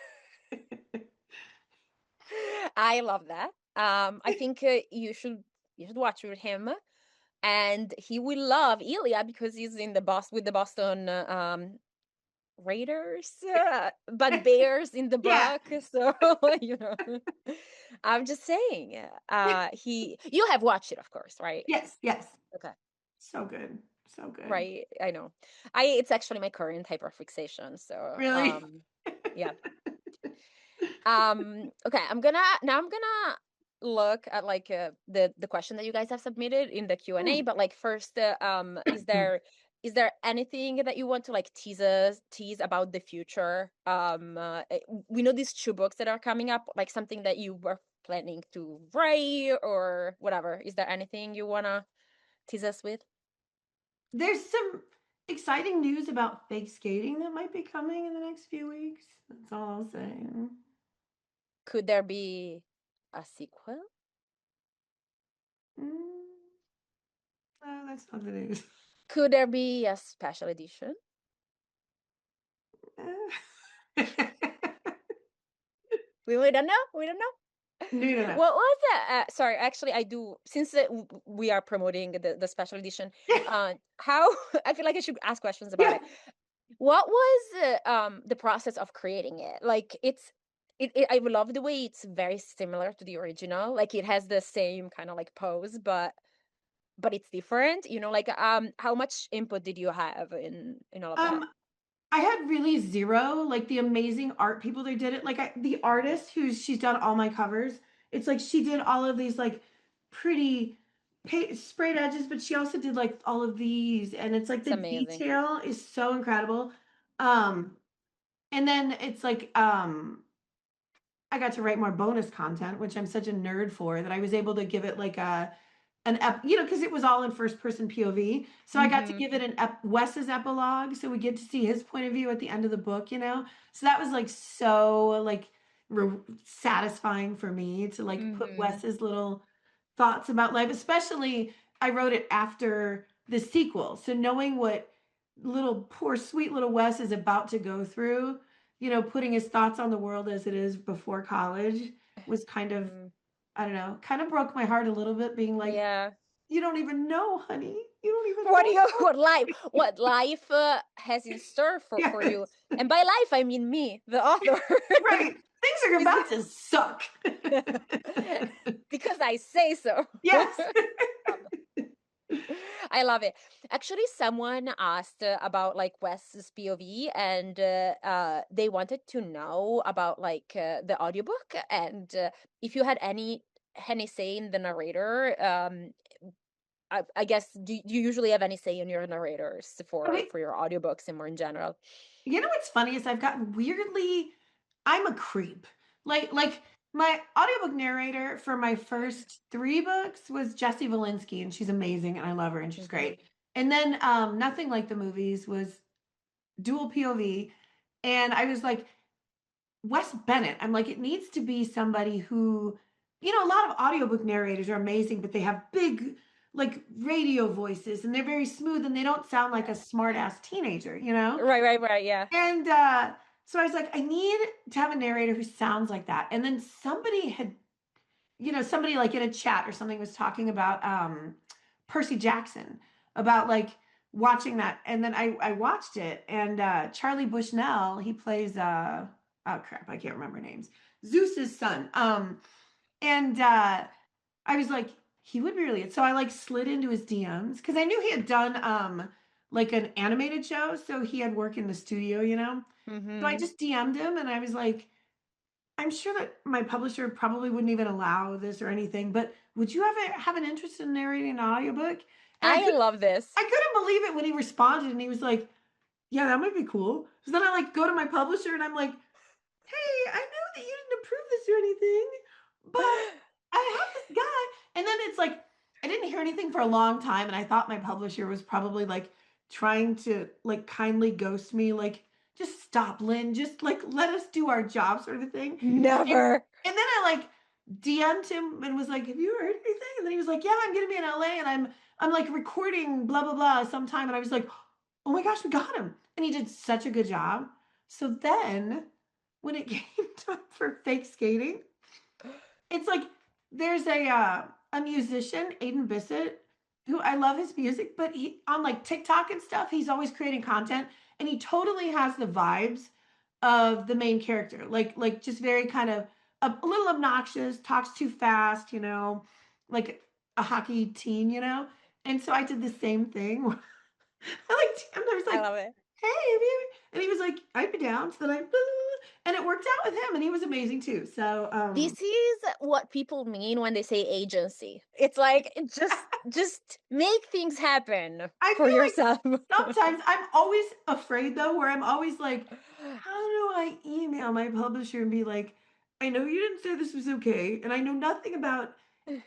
I love that. I think you should watch with him, and he will love Ilya because he's in the with the Boston Raiders, but Bears in the Yeah. book. So you know, I'm just saying. You have watched it, of course, right? Yes, yes. Okay, So good. So good. right. I know. I It's actually my current hyperfixation. So Really? yeah. Okay, I'm gonna look at like the question that you guys have submitted in the Q&A, Mm. but like first is there anything that you want to like tease about the future? We know these two books that are coming up, like something that you were planning to write or whatever. Is there anything you wanna tease us with? There's some exciting news about fake skating that might be coming in the next few weeks. That's all I'll say. Could there be a sequel? Mm, that's not the news. Could there be a special edition? We don't know. We don't know. No, no, no. What was it? Sorry, actually, I do. Since we are promoting the special edition, how I feel like I should ask questions about Yeah. it. What was the process of creating it? Like, I love the way it's very similar to the original. Like, it has the same kind of like pose, but it's different. You know, like how much input did you have in all of that? Um, I had really zero, like the amazing art people that did it. Like the artist she's done all my covers. It's like she did all of these like pretty sprayed edges, but she also did like all of these, and it's like It's the amazing. detail is so incredible. Um, and then it's like I got to write more bonus content, which I'm such a nerd for that I was able to give it like because it was all in first person POV. So I got to Mm-hmm. give it Wes's epilogue, so we get to see his point of view at the end of the book. So that was like so like satisfying for me to like put Mm-hmm. Wes's little thoughts about life. Especially I wrote it after the sequel, so knowing what little poor sweet little Wes is about to go through, putting his thoughts on the world as it is before college was kind of, Mm, I don't know, kind of broke my heart a little bit being like, yeah. "You don't even know, honey." You don't even What do you know. what life has in store for Yes. you. And by life I mean me, the author. Right. Things are Is about to suck. because I say so. Yes. I love it. Actually, someone asked about like Wes's POV, and they wanted to know about like the audiobook, and if you had any say in the narrator. I guess do you usually have any say in your narrators Okay. for your audiobooks and more in general? You know what's funny is I've gotten weirdly I'm a creep. Like my audiobook narrator for my first 3 books was Jessie Valinsky, and she's amazing, and I love her, and she's Mhm. great. And then, Nothing Like the Movies was dual POV, and I was like, Wes Bennett. I'm like, it needs to be somebody who, a lot of audiobook narrators are amazing, but they have big, like radio voices and they're very smooth and they don't sound like a smart ass teenager, you know? Right, right, right. Yeah. And so I was like, I need to have a narrator who sounds like that. And then somebody had, somebody like in a chat or something was talking about Percy Jackson, about like watching that. And then I watched it, and Charlie Bushnell, he plays oh crap, I can't remember names. Zeus's son. And I was like, he would be really good. So I like slid into his DMs because I knew he had done like an animated show. So he had work in the studio, you know? So I Mhm. just DM'd him and I was like, I'm sure that my publisher probably wouldn't even allow this or anything, but would you ever have an interest in narrating an audiobook? And I love this. I couldn't believe it when he responded and he was like, yeah, that might be cool. So then I like go to my publisher and I'm like, hey, I know that you didn't approve this or anything, but I have this guy. And then it's like, I didn't hear anything for a long time. And I thought my publisher was probably like trying to like kindly ghost me, like, just stop, Lynn, just like let us do our job sort of a thing. And Never. and then I like DM'd him and was like, have you heard anything? And then he was like, yeah, I'm gonna be in LA and I'm like recording blah blah blah sometime. And I was like, oh my gosh, we got him. And he did such a good job. So then when it came time for fake skating, it's like there's a musician, Aiden Bissett, who I love his music, but he on like TikTok and stuff, he's always creating content and he totally has the vibes of the main character. Like just very kind of a little obnoxious, talks too fast, like a hockey teen, you know? And so I did the same thing. I like I was I like, love it. "Hey, have you," and he was like, "I'd be down." So then and it worked out with him, and he was amazing too. So, This is what people mean when they say agency. It's like just make things happen I for feel like yourself. sometimes I'm always afraid though, where I'm always like, "How do I email my publisher and be like, I know you didn't say this was okay, and I know nothing about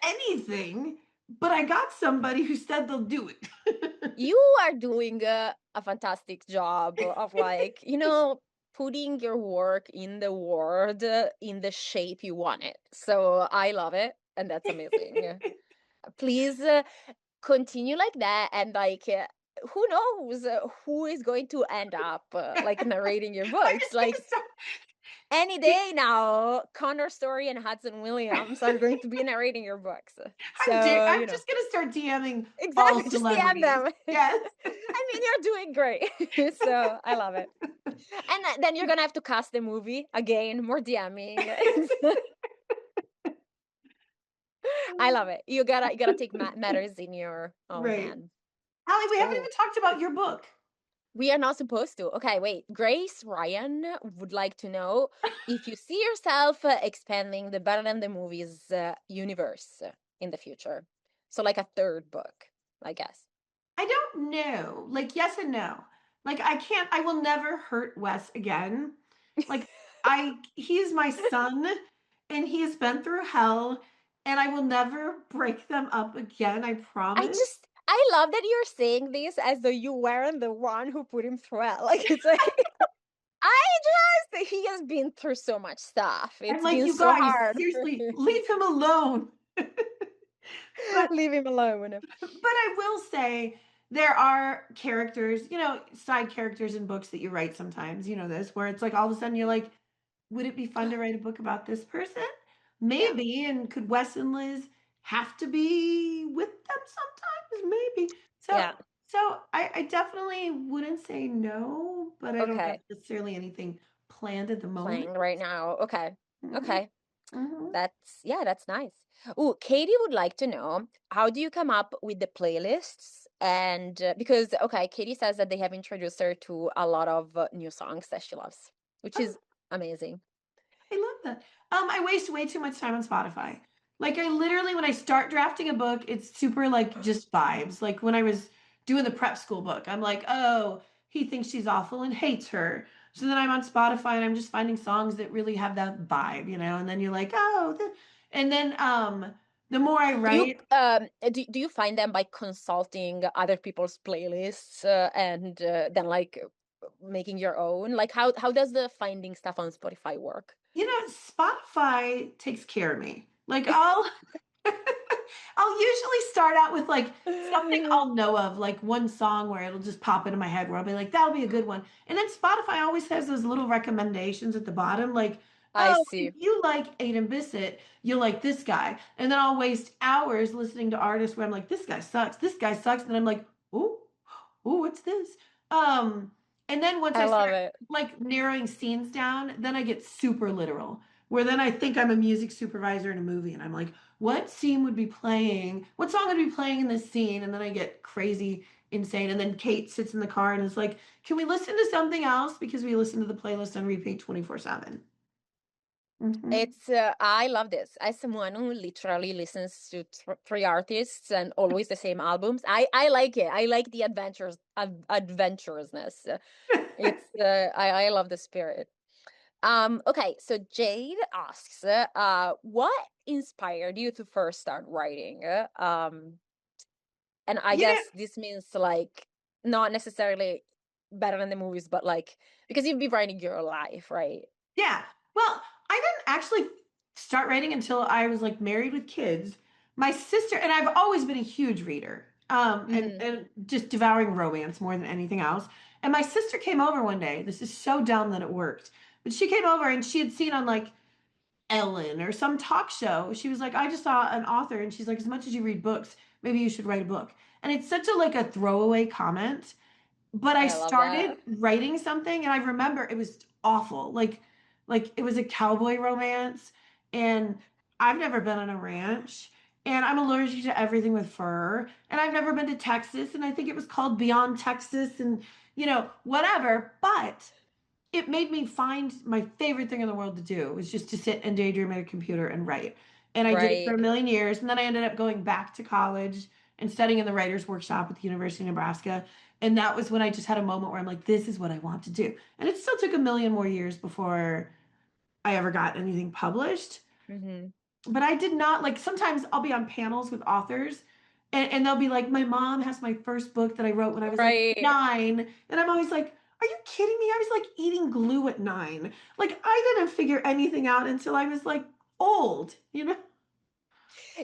anything, but I got somebody who said they'll do it." You are doing a fantastic job of like, putting your work in the world in the shape you want it. So I love it. And that's amazing. Please continue like that. And like, who knows who is going to end up like narrating your I'm books? just gonna Like start any day now, Connor Story and Hudson Williams are going to be narrating your books. So, I'm just gonna start DMing all exactly. Just DM celebrities. them. Yes. I mean, you're doing great. So I love it. And then you're gonna have to cast the movie again, more DMing. I love it. You gotta take matters in your own Right. hand. Allie, we haven't Oh, even talked about your book. we are not supposed to. Okay, wait. Grace Ryan would like to know if you see yourself expanding the Better Than the Movies universe in the future. So like a third book, I guess. I don't know. Like, yes and no. Like, I will never hurt Wes again. Like, he is my son and he has been through hell and I will never break them up again. I promise. I love that you're saying this as though you weren't the one who put him through it. Like it's like I he has been through so much stuff. I'm It's like, been you so guys, hard. seriously, leave him alone. But Leave him alone. but I will say there are characters, side characters in books that you write sometimes, you know this, where it's like all of a sudden you're like, would it be fun to write a book about this person? Yeah. Maybe. And could Wes and Liz have to be with them sometimes? Maybe. So Yeah. so I definitely wouldn't say no, but I don't have Okay. necessarily anything planned at the moment. Playing right now. Okay. Mhm, Okay. mhm. That's nice. Oh, Katie would like to know, how do you come up with the playlists? And because, okay, Katie says that they have introduced her to a lot of new songs that she loves, which Oh, is amazing. I love that. I waste way too much time on Spotify. Like I literally, when I start drafting a book, it's super like just vibes. Like when I was doing the prep school book, I'm like, oh, he thinks she's awful and hates her. So then I'm on Spotify and I'm just finding songs that really have that vibe, you know. And then you're like, oh, and then the more I Do you write, do you find them by consulting other people's playlists and then like making your own? Like how does the finding stuff on Spotify work? you know, Spotify takes care of me. Like I'll I'll usually start out with like something I'll know of, like one song where it'll just pop into my head where I'll be like, that'll be a good one. And then Spotify always has those little recommendations at the bottom, like, I oh, if see. you like Aiden Bissett, you'll like this guy. And then I'll waste hours listening to artists where I'm like, this guy sucks, this guy sucks. And then I'm like, oh, oh, what's this? Um, and then once I I love start it. like narrowing scenes down, then I get super literal, where then I think I'm a music supervisor in a movie and I'm like, what scene would be playing? What song would be playing in this scene? And then I get crazy insane. And then Kate sits in the car and is like, can we listen to something else? Because we listen to the playlist on repeat 24/7. Mm-hmm. It's I love this. As someone who literally listens to three artists and always the same albums, I like it. I like the adventurousness. It's I love the spirit. Okay, so Jade asks, what inspired you to first start writing? And I You know, guess this means like not necessarily better than the movies, but like because you've been writing your life, right? yeah. Well, I didn't actually start writing until I was like married with kids. My sister and I've always been a huge reader, Hmm. and just devouring romance more than anything else. And my sister came over one day. This is so dumb that it worked, but she came over and she had seen on like Ellen or some talk show. She was like, I just saw an author, and she's like, as much as you read books, maybe you should write a book. And it's such a like a throwaway comment, but I I love that. started writing something and I remember it was awful. Like it was a cowboy romance and I've never been on a ranch and I'm allergic to everything with fur and I've never been to Texas and I think it was called Beyond Texas and whatever, but it made me find my favorite thing in the world to do was just to sit and daydream at a computer and write. And I did it for Right. a million years. And then I ended up going back to college and studying in the writers workshop at the University of Nebraska. And that was when I just had a moment where I'm like, this is what I want to do. And it still took a million more years before I ever got anything published. Hmm. But I did not like sometimes I'll be on panels with authors and they'll be like, my mom has my first book that I wrote when I was like Right. 9. And I'm always like, are you kidding me? I was like eating glue at 9. Like I didn't figure anything out until I was like old, you know?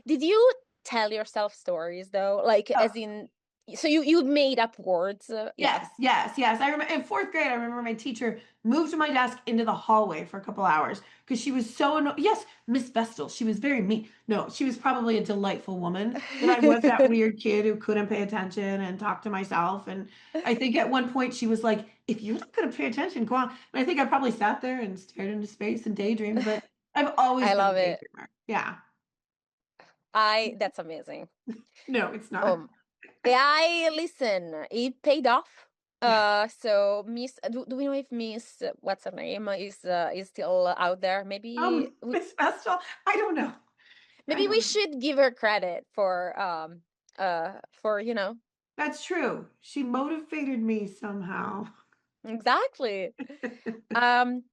Did you tell yourself stories though? Like Oh, as in so you made up words? Yeah. yes, yes, yes. I remember in fourth grade, I remember my teacher moved my desk into the hallway for a couple hours because she was so annoyed. Yes, Miss Vestal. She was very mean. No, she was probably a delightful woman, but I was that weird kid who couldn't pay attention and talk to myself. And I think at one point she was like, if you're not going to pay attention, go on. And I think I probably sat there and stared into space and daydreamed, but I've always I been a love it. daydreamer. Yeah. I That's amazing. No, it's not. Um I listen, it paid off. So Miss, do we know if Miss, what's her name, is still out there? Miss Vestal, I don't know. I Maybe we don't know. should give her credit for That's true. She motivated me somehow. exactly. Um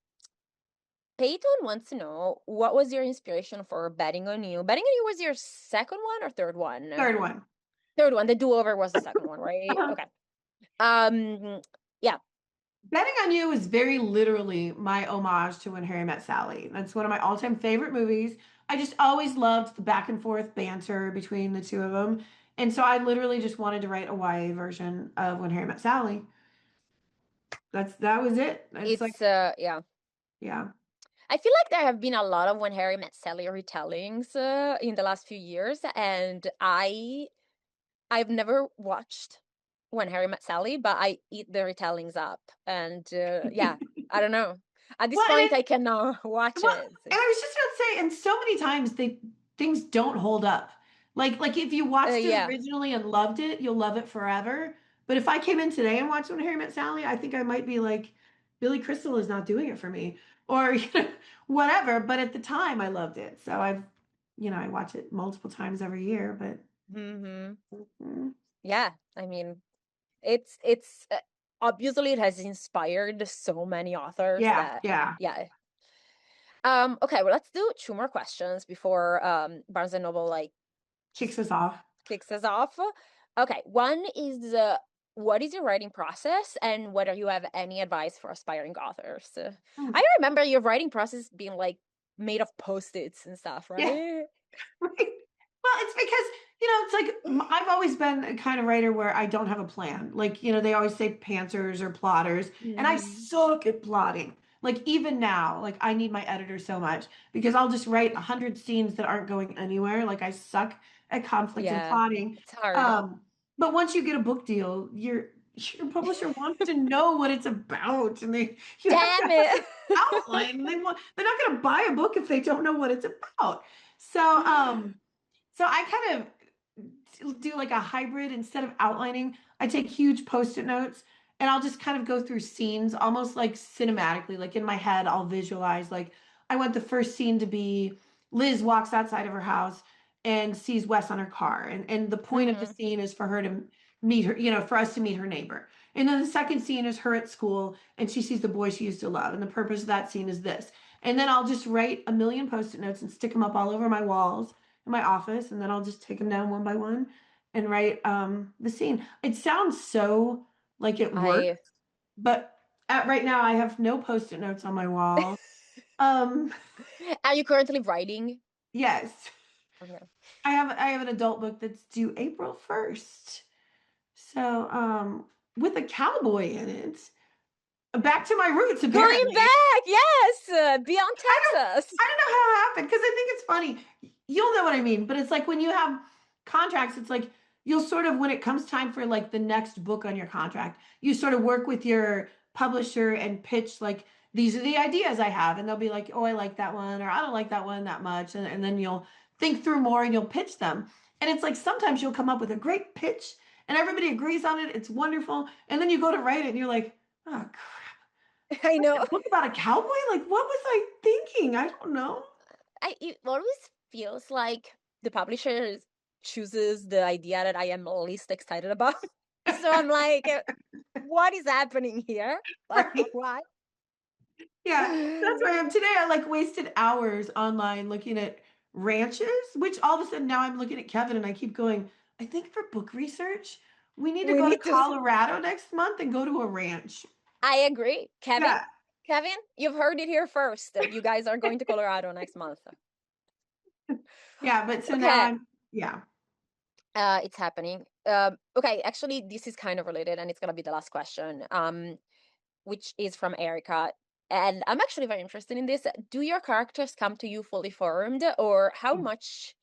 Peyton wants to know, what was your inspiration for Betting on You? Betting on You was your second one or third one? Third one. Third one. The do-over was the second one, right? Uh-huh. Okay. Yeah. Betting on You is very literally my homage to When Harry Met Sally. That's one of my all-time favorite movies. I just always loved the back and forth banter between the two of them. And so I literally just wanted to write a YA version of When Harry Met Sally. That was it. It's like, It's yeah. yeah. I feel like there have been a lot of When Harry Met Sally retellings in the last few years, and I've never watched When Harry Met Sally, but I eat the retellings up, and, yeah, I don't know. At this Well, and point, I cannot watch well, it. and I was just about to say, and so many times things don't hold up. Like if you watched it Yeah. originally and loved it, you'll love it forever. But if I came in today and watched When Harry Met Sally, I think I might be like, Billy Crystal is not doing it for me, or whatever. But at the time, I loved it, so I watch it multiple times every year. But Mhm. mm, Yeah, I mean, it's obviously it has inspired so many authors yeah, that yeah, yeah. Okay, well, let's do 2 more questions before, Barnes& and Noble, like, kicks just us off. kicks us off. Okay, one is, what is your writing process, and whether you have any advice for aspiring authors? Mm, I remember your writing process being, like, made of Post-its and stuff, yeah. right? Right. Well, it's because, it's like I've always been a kind of writer where I don't have a plan. Like, they always say pantsers or plotters, and I Mhm. suck at plotting. Like, even now, like, I need my editor so much because I'll just write 100 scenes that aren't going anywhere. Like, I suck at conflict and Yeah, plotting. it's hard. Um, but once you get a book deal, your publisher wants to know what it's about, and you have to Damn have an it. outline. They're not going to buy a book if they don't know what it's about. So I kind of do like a hybrid. Instead of outlining, I take huge post-it notes and I'll just kind of go through scenes almost like cinematically. Like in my head, I'll visualize like I want the first scene to be Liz walks outside of her house and sees Wes on her car. And the point of the Mhm. scene is for her to meet her, for us to meet her neighbor. And then the second scene is her at school and she sees the boy she used to love. And the purpose of that scene is this. And then I'll just write a million post-it notes and stick them up all over my walls in my office, and then I'll just take them down one by one and write the scene. It sounds so like it works, I but right now I have no post-it notes on my wall. Um, Are you currently writing? yes, Okay. I have an adult book that's due April 1st. So with a cowboy in it. Back to my roots, Going apparently. back, yes, beyond I don't Texas. I don't know how it happened because I think it's funny. You'll know what I mean, but it's like when you have contracts, it's like you'll sort of when it comes time for like the next book on your contract, you sort of work with your publisher and pitch like these are the ideas I have, and they'll be like, oh, I like that one, or I don't like that one that much, and then you'll think through more and you'll pitch them. And it's like sometimes you'll come up with a great pitch and everybody agrees on it, it's wonderful, and then you go to write it and you're like, oh crap, I know. a book about a cowboy? Like, what was I thinking? I don't know. It always feels like the publisher chooses the idea that I am least excited about. So I'm like, what is happening here? Like, Right. why? Yeah. That's where I am today. I like wasted hours online looking at ranches, which all of a sudden now I'm looking at Kevin and I keep going, I think for book research, we need to We go to need to. Colorado next month and go to a ranch. I agree, Kevin. Yeah. Kevin, you've heard it here first. You guys are going to Colorado next month. Yeah. But so now Okay, yeah. it's happening. Okay, actually, this is kind of related, and it's gonna be the last question. Which is from Erica. And I'm actually very interested in this. Do your characters come to you fully formed, or how much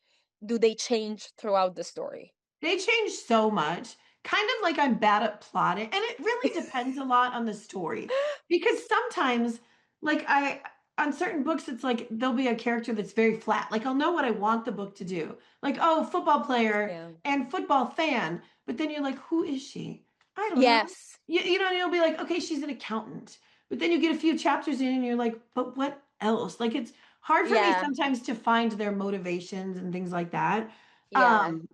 do they change throughout the story? They change so much. Kind of like I'm bad at plotting, and it really depends a lot on the story. Because sometimes, like on certain books, it's like there'll be a character that's very flat. Like I'll know what I want the book to do. Like, oh, football player Yeah. and football fan. But then you're like, who is she? I don't know. Yes. And you'll be like, okay, she's an accountant. But then you get a few chapters in and you're like, but what else? Like it's hard for me Yeah. sometimes to find their motivations and things like that. Yeah. Um,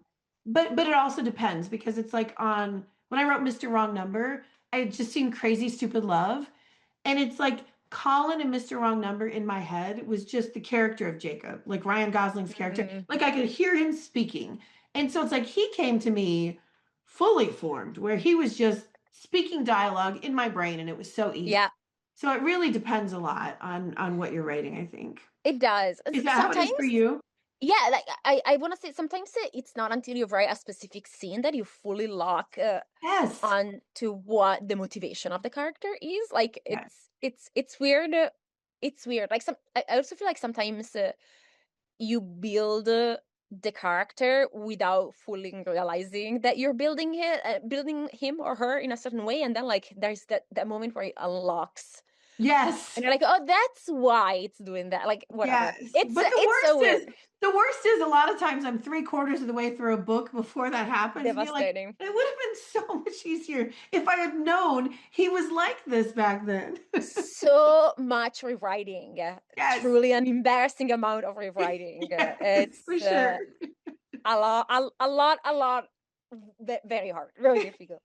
but it also depends because it's like on when I wrote Mr. Wrong Number, I had just seen Crazy Stupid Love, and it's like Colin and Mr. Wrong Number in my head was just the character of Jacob, like Ryan Gosling's character. Mhm. Like I could hear him speaking. And so it's like he came to me fully formed, where he was just speaking dialogue in my brain and it was so easy. Yeah, So it really depends a lot on what you're writing, I think. it does. Is that how it is for Sometimes, you? yeah, like I want to say sometimes it's not until you write a specific scene that you fully lock Yes. on to what the motivation of the character is. Like Yes. it's weird. It's weird. Like I also feel like sometimes you build. the character without fully realizing that you're building him or her in a certain way, and then like there's that moment where it unlocks, and Yes. you're like, oh, that's why it's doing that. Like whatever. Yes. It's But it's so weird, the worst is a lot of times I'm three-quarters of the way through a book before that happens, and you're like, devastating. it would have been so much easier if I had known he was like this back then. So much rewriting, Yes. truly an embarrassing amount of rewriting. Yes, for It's sure. a lot, very hard, very difficult.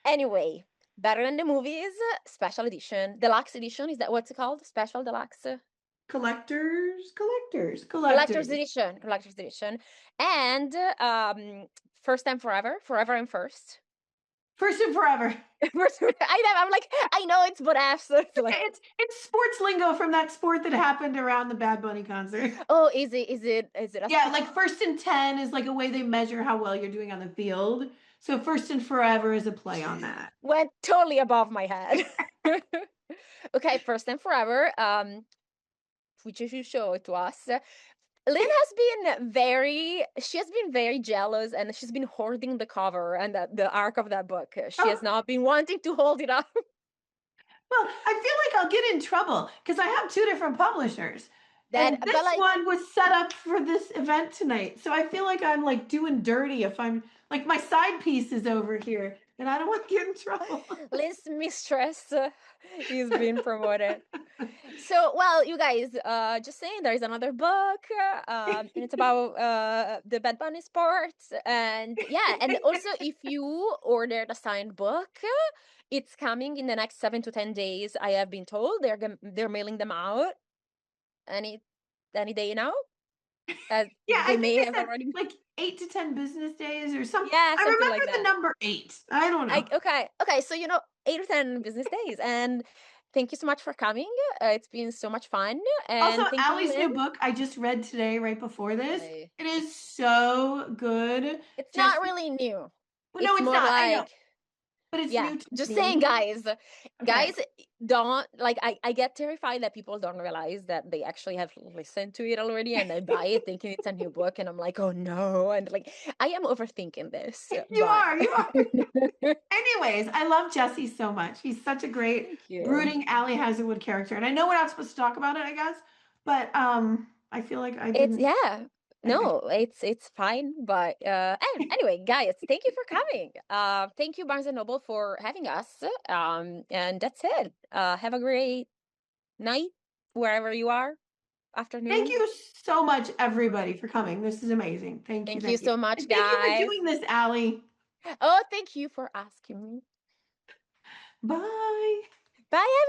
Anyway, better than the movies, special edition, deluxe edition. Is that what's it called? Special deluxe, Collectors. collector's edition, and first and forever, forever and first. First and forever. I'm like, I know it's but F, so it's like, It's sports lingo from that sport that happened around the Bad Bunny concert. oh, is it a Yeah, sport? like first and 10 is like a way they measure how well you're doing on the field. So first and forever is a play on that. Went totally above my head. Okay, first and forever, which you should show it to us. Lynn she has been very jealous, and she's been hoarding the cover and the arc of that book. She has Oh, not been wanting to hold it up. well, I feel like I'll get in trouble because I have two different publishers. Then, And but this like, one was set up for this event tonight. So I feel like I'm like doing dirty if I'm like my side piece is over here and I don't want to get in trouble. Lynn's mistress is being promoted. So, well, you guys, just saying, there is another book, and it's about the Bad Bunny sports, and yeah, and also if you ordered a signed book, it's coming in the next 7 to 10 days. I have been told they're mailing them out any any day now. Yeah, I They think may they have said already. like 8 to 10 business days or some. Yeah, I something remember like the that. number eight. I don't know. Okay, so 8 or 10 business days, and thank you so much for coming. It's been so much fun, Also, and thank you, Allie's Lynn. new book I just read today, right before this. I It is so good. It's not Jesse, really new. well, no, It's it's more not. I know, like, but it's yeah, new to just saying, me. guys. Okay. Guys, don't like. I get terrified that people don't realize that they actually have listened to it already, and they buy it thinking it's a new book, and I'm like, oh no, and like I am overthinking this, You but are. You are. Anyways, I love Jesse so much. He's such a great thank you. brooding Ali Hazelwood character. And I know we're not supposed to talk about it, I guess, but I feel like I It's didn't. yeah. Anyway, No, it's fine, but anyway, guys, thank you for coming. Thank you, Barnes and Noble, for having us. And that's it. Have a great night wherever you are. thank Afternoon. you so much, everybody, for coming. This is amazing. Thank you. Thank you Thank you. so much, And thank you for guys. doing this, Ali. Oh, thank you for asking me. Bye. Bye,